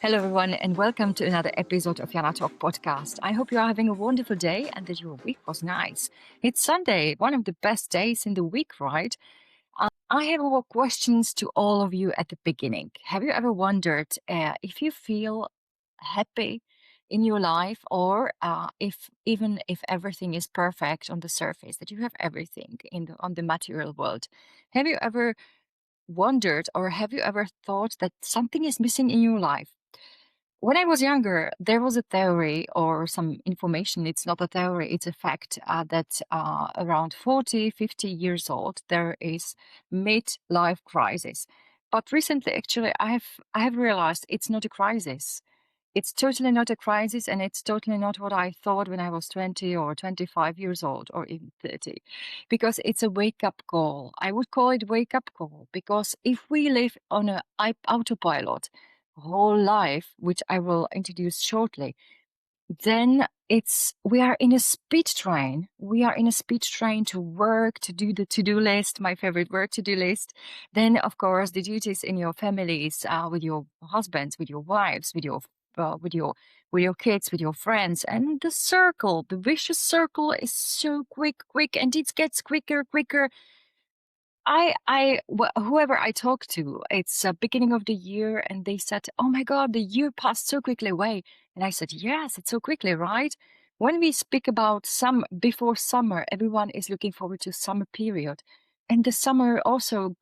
Hello, everyone, and welcome to another episode of Jana Talk podcast. I hope you are having a wonderful day and that your week was nice. It's Sunday, one of the best days in the week, right? I have more questions to all of you at the beginning. Have you ever wondered if you feel happy in your life, or if even if everything is perfect on the surface, that you have everything on the material world? Have you ever wondered, or have you ever thought that something is missing in your life? When I was younger, there was a theory or some information. It's not a theory, it's a fact that around 40, 50 years old, there is midlife crisis. But recently, actually, I have realized it's not a crisis. It's totally not a crisis, and it's totally not what I thought when I was 20 or 25 years old or even 30, because it's a wake-up call. I would call it wake-up call, because if we live on a autopilot whole life, which I will introduce shortly, then we are in a speed train. We are in a speed train to work, to do the to-do list, my favorite word, to-do list. Then, of course, the duties in your families, with your husbands, with your wives, with your uh, with your with your kids, with your friends, and the vicious circle is so quick, and it gets quicker. Whoever I talked to, it's beginning of the year, and they said, "Oh my God, the year passed so quickly away." And I said, "Yes, it's so quickly, right?" When we speak about before summer, everyone is looking forward to summer period, and the summer also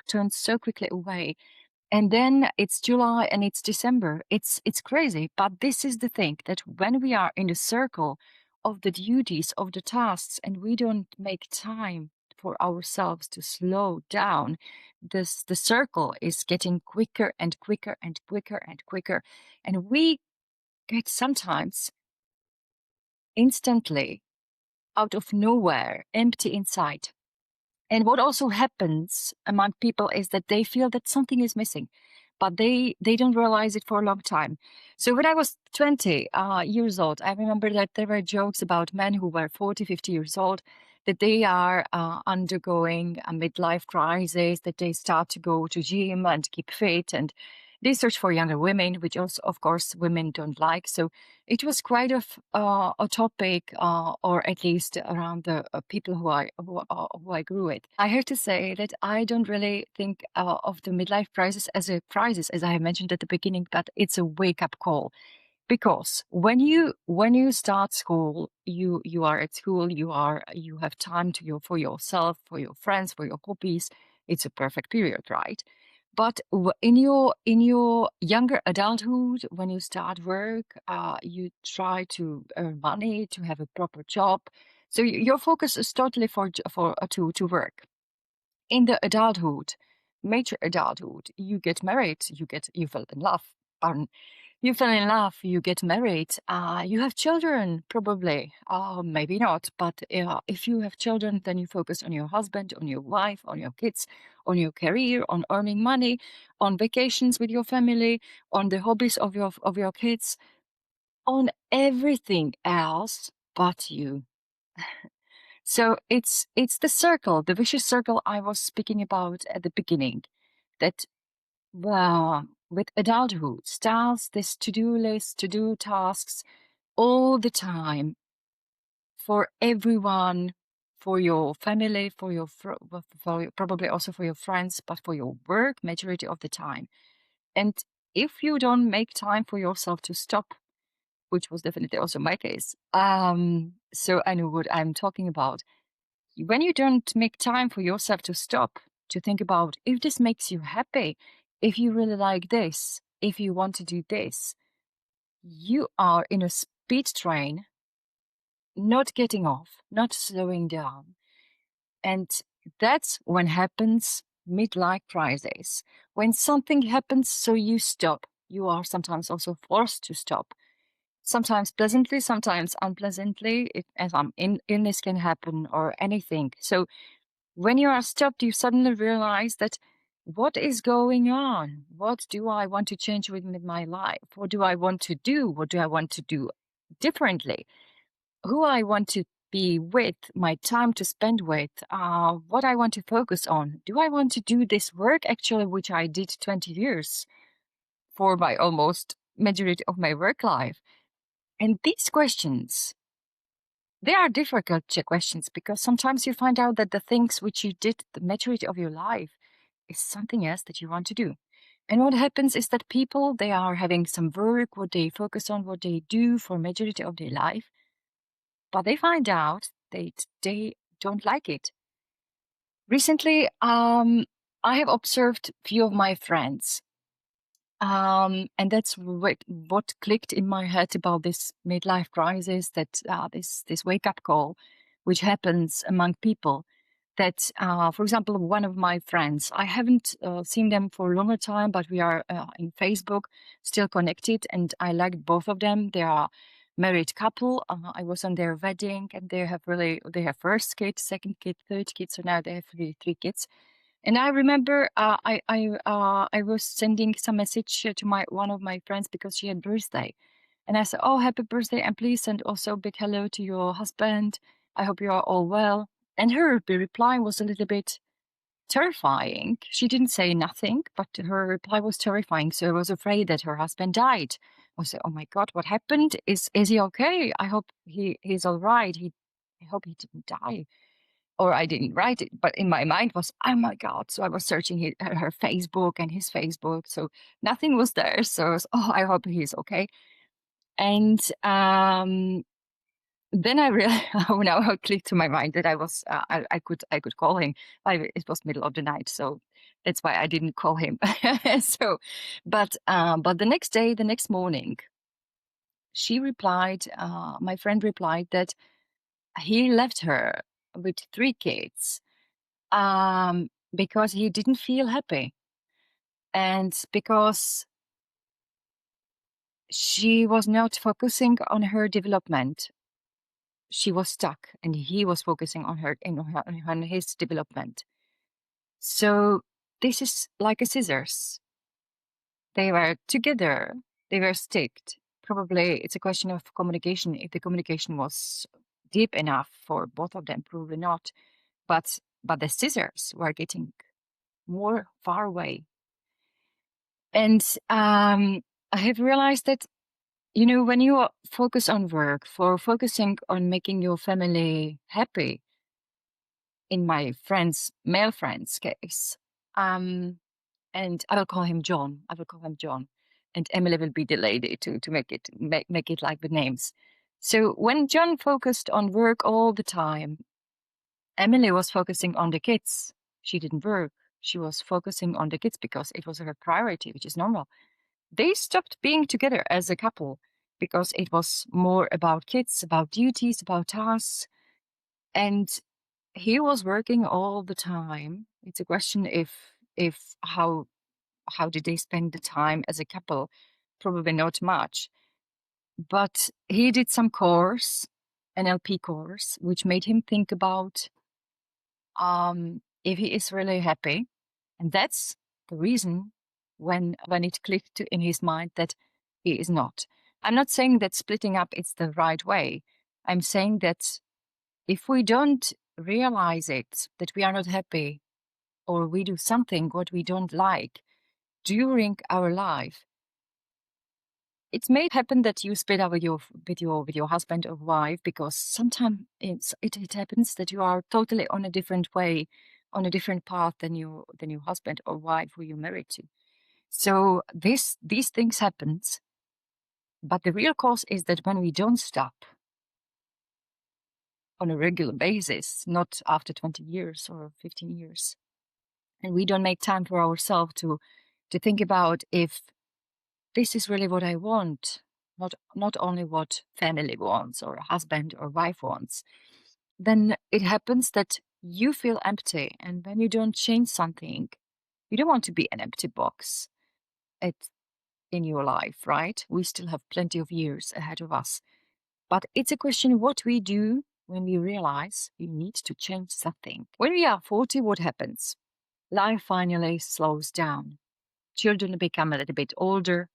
turns so quickly away. And then it's July and it's December. It's crazy, but this is the thing, that when we are in the circle of the duties, of the tasks, and we don't make time for ourselves to slow down, the circle is getting quicker and quicker and quicker and quicker. And we get sometimes instantly, out of nowhere, empty inside. And what also happens among people is that they feel that something is missing, but they don't realize it for a long time. So when I was 20 years old, I remember that there were jokes about men who were 40, 50 years old, that they are undergoing a midlife crisis, that they start to go to gym and keep fit, and they search for younger women, which also, of course, women don't like. So it was quite a topic, or at least around the people who I grew with. I have to say that I don't really think of the midlife crisis as a crisis, as I have mentioned at the beginning, but it's a wake up call. Because when you start school, you are at school, you have time for yourself, for your friends, for your hobbies. It's a perfect period, right? But in your younger adulthood, when you start work, you try to earn money, to have a proper job. So your focus is totally to work. In the adulthood, major adulthood, you get married, you fell in love. You fell in love, you get married, you have children, probably, maybe not. But if you have children, then you focus on your husband, on your wife, on your kids, on your career, on earning money, on vacations with your family, on the hobbies of your kids, on everything else but you. So it's the circle, the vicious circle I was speaking about at the beginning, that with adulthood starts this to-do list, to-do tasks all the time, for everyone, for your family, probably also for your friends, but for your work majority of the time. And if you don't make time for yourself to stop, which was definitely also my case, so I know what I'm talking about. When you don't make time for yourself to stop, to think about if this makes you happy, if you really like this, if you want to do this, you are in a speed train, not getting off, not slowing down. And that's when happens midlife crisis. When something happens, so you stop. You are sometimes also forced to stop. Sometimes pleasantly, sometimes unpleasantly. As illness can happen or anything. So when you are stopped, you suddenly realize that what is going on? What do I want to change with my life? What do I want to do? What do I want to do differently? Who I want to be with, my time to spend with, what I want to focus on. Do I want to do this work actually, which I did 20 years, for my almost majority of my work life. And these questions, they are difficult questions because sometimes you find out that the things which you did the majority of your life is something else that you want to do. And what happens is that people, they are having some work, what they focus on, what they do for majority of their life, but they find out they don't like it. Recently, I have observed few of my friends, and that's what clicked in my head about this midlife crisis, that this wake up call, which happens among people. That, for example, one of my friends, I haven't seen them for a longer time, but we are in Facebook still connected, and I liked both of them. They are married couple. I was on their wedding, and they have first kid, second kid, third kid, so now they have three kids. And I remember I was sending some message to one of my friends because she had birthday, and I said, "Oh, happy birthday, and please send also a big hello to your husband. I hope you are all well." And her reply was a little bit terrifying. She didn't say nothing, but her reply was terrifying. So I was afraid that her husband died. I said, "Oh my God, what happened? Is he okay? I hope he's all right. I hope he didn't die." Or I didn't write it, but in my mind was, "Oh my God." So I was searching her Facebook and his Facebook. So nothing was there. So I was, "Oh, I hope he's okay." And then I realized, now it clicked to my mind that I could call him. It was middle of the night, so that's why I didn't call him. So, but the next day, the next morning, she replied. My friend replied that he left her with three kids because he didn't feel happy, and because she was not focusing on her development. She was stuck, and he was focusing on on his development. So this is like a scissors. They were together. They were sticked. Probably it's a question of communication. If the communication was deep enough for both of them, probably not. But the scissors were getting more far away. And I have realized that, when you focus on work, for focusing on making your family happy, in my male friend's case, and I will call him John. And Emily will be the lady to make it like the names. So when John focused on work all the time, Emily was focusing on the kids. She didn't work. She was focusing on the kids because it was her priority, which is normal. They stopped being together as a couple because it was more about kids, about duties, about tasks. And he was working all the time. It's a question if how did they spend the time as a couple? Probably not much. But he did some course, NLP course, which made him think about if he is really happy. And that's the reason when it clicked in his mind that he is not. I'm not saying that splitting up is the right way. I'm saying that if we don't realize it, that we are not happy, or we do something what we don't like during our life, it may happen that you split up with your husband or wife, because sometimes it happens that you are totally on a different way, on a different path than your husband or wife who you're married to. So these things happens, but the real cause is that when we don't stop on a regular basis, not after 20 years or 15 years, and we don't make time for ourselves to think about if this is really what I want, not only what family wants or husband or wife wants, then it happens that you feel empty. And when you don't change something, you don't want to be an empty box in your life, right? We still have plenty of years ahead of us. But it's a question what we do when we realize we need to change something. When we are 40, what happens? Life finally slows down. Children become a little bit older,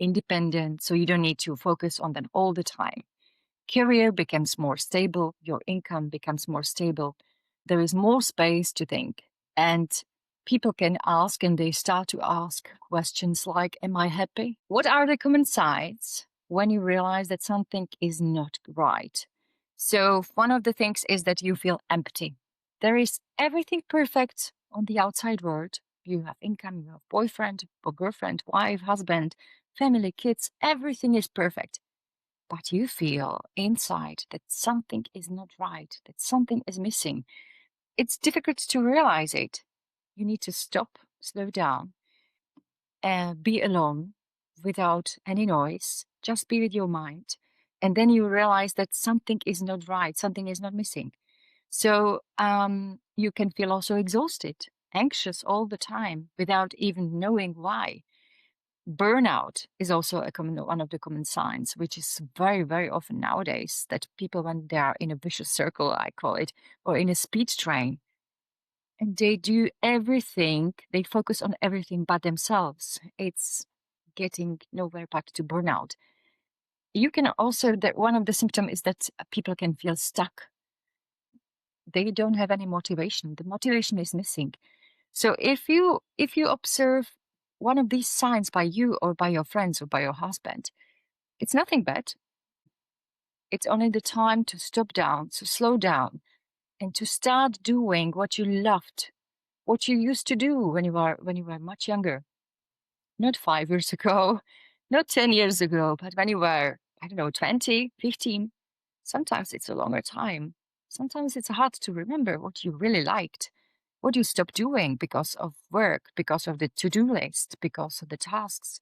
independent, so you don't need to focus on them all the time. Career becomes more stable, your income becomes more stable. There is more space to think. And people can ask, and they start to ask questions like, am I happy? What are the common signs when you realize that something is not right? So one of the things is that you feel empty. There is everything perfect on the outside world. You have income, you have boyfriend or girlfriend, wife, husband, family, kids, everything is perfect. But you feel inside that something is not right, that something is missing. It's difficult to realize it. You need to stop, slow down, and be alone without any noise. Just be with your mind. And then you realize that something is not right, something is not missing. So you can feel also exhausted, anxious all the time without even knowing why. Burnout is also one of the common signs, which is very, very often nowadays, that people, when they are in a vicious circle, I call it, or in a speed train, and they do everything, they focus on everything but themselves. It's getting nowhere back to burnout. You can also, that one of the symptoms is that people can feel stuck. They don't have any motivation. The motivation is missing. So if you observe one of these signs by you or by your friends or by your husband, it's nothing bad. It's only the time to stop down, to slow down, and to start doing what you loved, what you used to do when you were much younger. Not 5 years ago, not 10 years ago, but when you were, I don't know, 20, 15. Sometimes it's a longer time. Sometimes it's hard to remember what you really liked, what you stopped doing because of work, because of the to-do list, because of the tasks.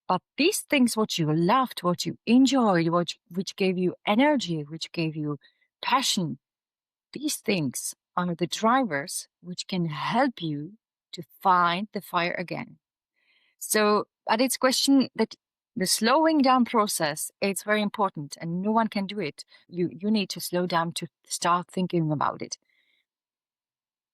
But these things, what you loved, what you enjoyed, which gave you energy, which gave you passion, these things are the drivers which can help you to find the fire again. So, but it's question that the slowing down process, it's very important, and no one can do it. You need to slow down to start thinking about it.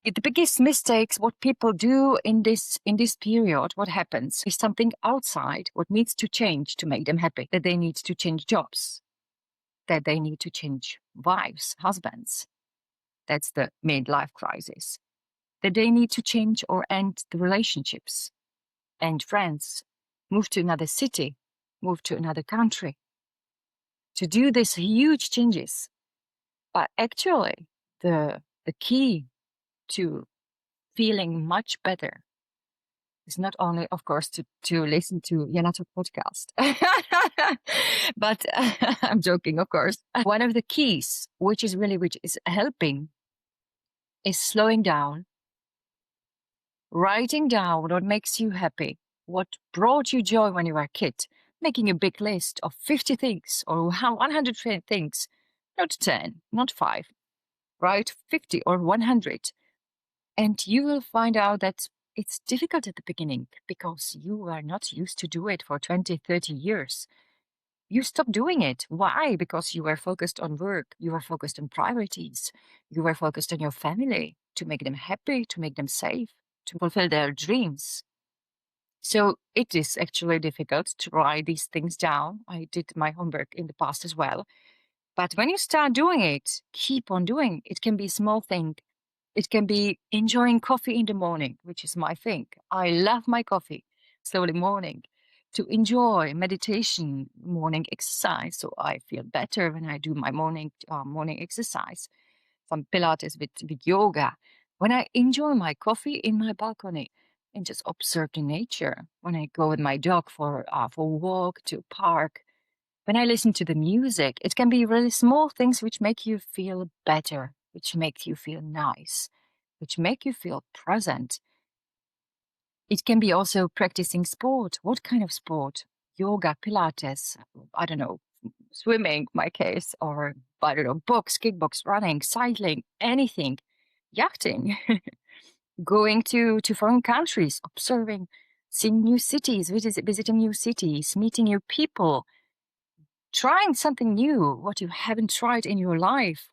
The biggest mistakes what people do in this period, what happens is something outside what needs to change to make them happy. That they need to change jobs, that they need to change wives, husbands. That's the midlife crisis. That they need to change or end the relationships and friends, move to another city, move to another country, to do these huge changes. But actually, the key to feeling much better is not only, of course, to listen to Jana's podcast, but I'm joking, of course. One of the keys, which is helping, is slowing down, writing down what makes you happy, what brought you joy when you were a kid, making a big list of 50 things or 100 things, not 10, not 5, right? 50 or 100. And you will find out that it's difficult at the beginning because you are not used to do it for 20, 30 years. You stop doing it. Why? Because you were focused on work. You were focused on priorities. You were focused on your family to make them happy, to make them safe, to fulfill their dreams. So it is actually difficult to write these things down. I did my homework in the past as well. But when you start doing it, keep on doing. It can be a small thing. It can be enjoying coffee in the morning, which is my thing. I love my coffee, slowly morning, to enjoy meditation, morning exercise. So I feel better when I do my morning exercise, some Pilates with yoga. When I enjoy my coffee in my balcony and just observe the nature. When I go with my dog for a walk to a park. When I listen to the music, it can be really small things which make you feel better, which make you feel nice, which make you feel present. It can be also practicing sport. What kind of sport? Yoga, Pilates, I don't know, swimming, my case, or I don't know, box, kickbox, running, cycling, anything, yachting, going to foreign countries, observing, seeing new cities, visiting new cities, meeting new people, trying something new, what you haven't tried in your life.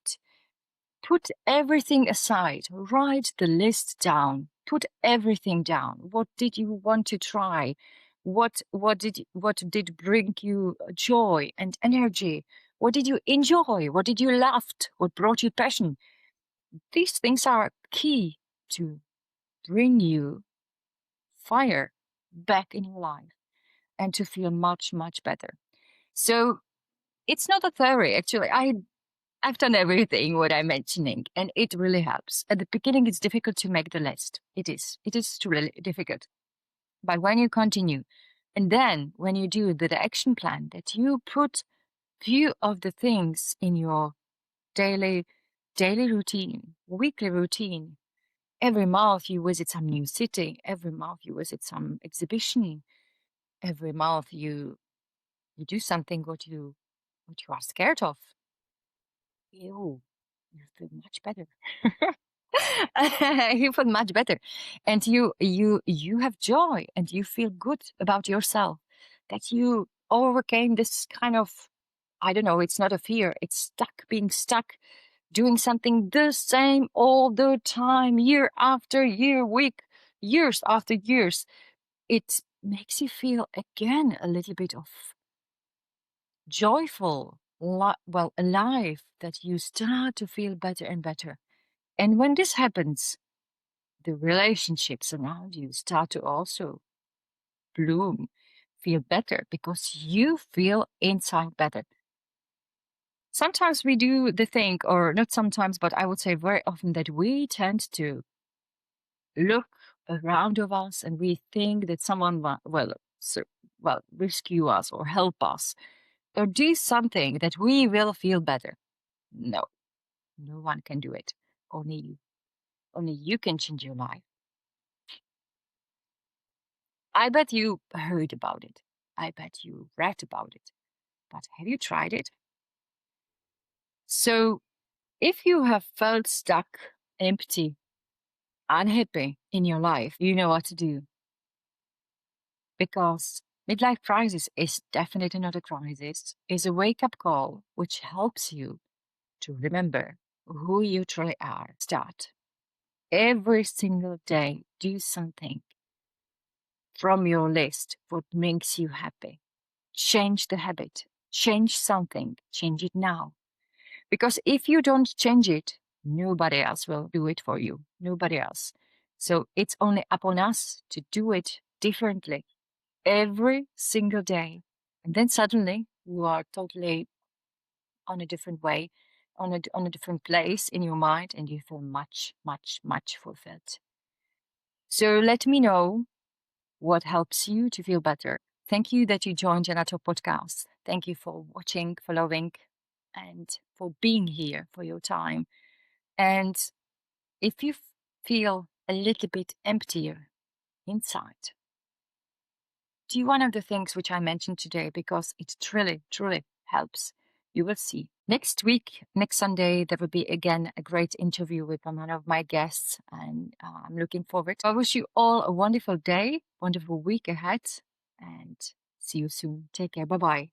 Put everything aside, write the list down, put everything down. What did you want to try? What did bring you joy and energy? What did you enjoy? What did you love? What brought you passion? These things are key to bring you fire back in your life and to feel much, much better. So it's not a theory. Actually, I've done everything what I'm mentioning, and it really helps. At the beginning, it's difficult to make the list. It is. It is really difficult. But when you continue, and then when you do the action plan, that you put few of the things in your daily routine, weekly routine. Every month you visit some new city. Every month you visit some exhibition. Every month you do something what you are scared of. You feel much better. You feel much better, and you have joy, and you feel good about yourself that you overcame this kind of, I don't know, it's not a fear, it's being stuck doing something the same all the time, year after year, years after years. It makes you feel again a little bit of joyful, alive, that you start to feel better and better. And when this happens, the relationships around you start to also bloom, feel better, because you feel inside better. Sometimes we do the thing, or not sometimes, but I would say very often, that we tend to look around of us and we think that someone will rescue us or help us or do something that we will feel better. No, no one can do it. Only you. Only you can change your life. I bet you heard about it. I bet you read about it. But have you tried it? So, if you have felt stuck, empty, unhappy in your life, you know what to do. Because midlife crisis is definitely not a crisis, it's a wake-up call which helps you to remember who you truly are. Start every single day, do something from your list what makes you happy. Change the habit, change something, change it now. Because if you don't change it, nobody else will do it for you. Nobody else. So it's only upon us to do it differently every single day. And then suddenly you are totally on a different way, on a different place in your mind, and you feel much, much, much fulfilled. So let me know what helps you to feel better. Thank you that you joined Jana podcast. Thank you for watching, following, and for being here, for your time. And if you feel a little bit emptier inside, do one of the things which I mentioned today, because it truly, truly helps. You will see. Next week, next Sunday, there will be again a great interview with one of my guests, and I'm looking forward. I wish you all a wonderful day, wonderful week ahead, and see you soon. Take care. Bye-bye.